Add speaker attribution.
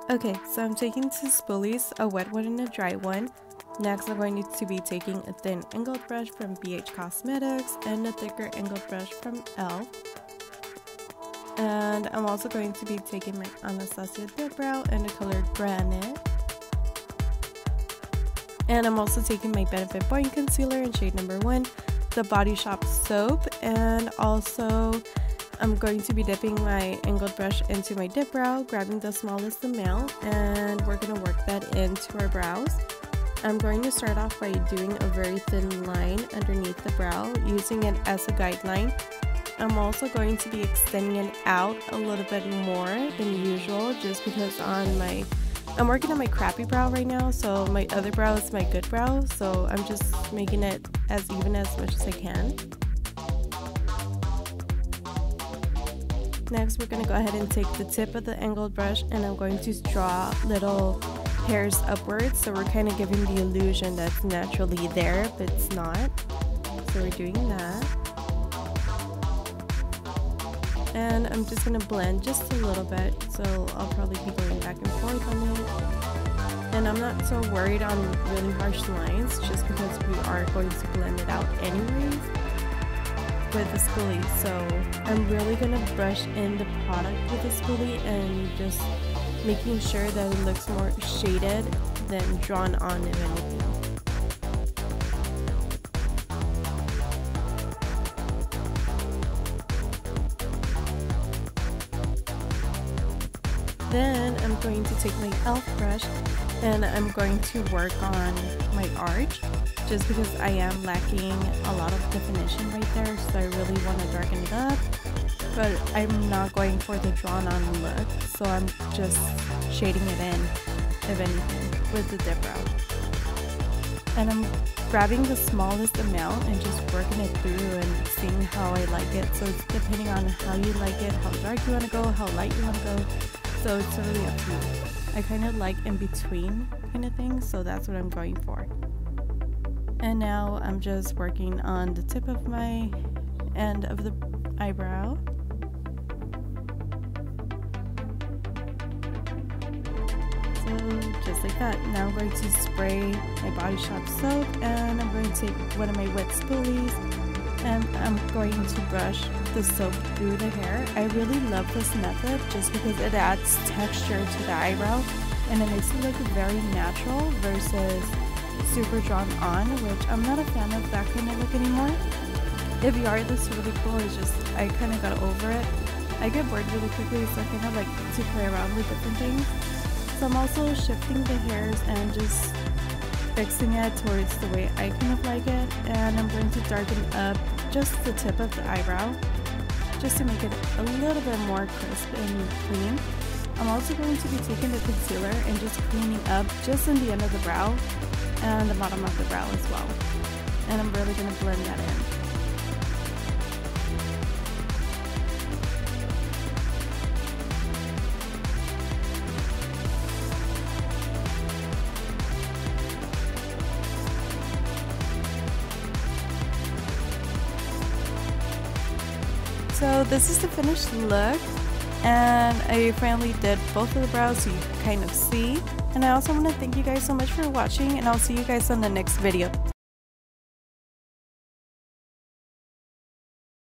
Speaker 1: Okay, so I'm taking two spoolies, a wet one and a dry one. Next, I'm going to be taking a thin angled brush from BH Cosmetics and a thicker angled brush from e.l.f. And I'm also going to be taking my Anastasia dip brow in the color Granite. And I'm also taking my Benefit Boiing concealer in shade number 1, the Body Shop soap, and also I'm going to be dipping my angled brush into my dip brow, grabbing the smallest amount, and we're going to work that into our brows. I'm going to start off by doing a very thin line underneath the brow, using it as a guideline. I'm also going to be extending it out a little bit more than usual, just because I'm working on my crappy brow right now, so my other brow is my good brow, so I'm just making it as even as much as I can. Next, we're going to go ahead and take the tip of the angled brush and I'm going to draw little hairs upwards, so we're kind of giving the illusion that's naturally there, but it's not. So we're doing that. And I'm just going to blend just a little bit, so I'll probably be going back and forth on it. And I'm not so worried on really harsh lines, just because we are going to blend it out anyways with the spoolie. So I'm really going to brush in the product with the spoolie and just making sure that it looks more shaded than drawn on, if anything. Then I'm going to take my e.l.f. brush and I'm going to work on my arch, just because I am lacking a lot of definition right there, so I really want to darken it up, but I'm not going for the drawn on look, so I'm just shading it in, if anything, with the dip brow. And I'm grabbing the smallest amount and just working it through and seeing how I like it, so it's depending on how you like it, how dark you want to go, how light you want to go. So it's really up to you. I kind of like in between kind of thing, so that's what I'm going for. And now I'm just working on the tip of my end of the eyebrow. So just like that. Now I'm going to spray my Body Shop soap and I'm going to take one of my wet spoolies and I'm going to brush the soap through the hair. I really love this method just because it adds texture to the eyebrow and it makes it look very natural versus super drawn on, which I'm not a fan of that kind of look anymore. If you are, this really cool. It's just I kind of got over it. I get bored really quickly, so I kind of like to play around with different things. So I'm also shifting the hairs and just fixing it towards the way I kind of like it, and I'm going to darken up just the tip of the eyebrow just to make it a little bit more crisp and clean. I'm also going to be taking the concealer and just cleaning up just in the end of the brow and the bottom of the brow as well, and I'm really going to blend that in. So this is the finished look, and I finally did both of the brows so you can kind of see. And I also want to thank you guys so much for watching, and I'll see you guys on the next video.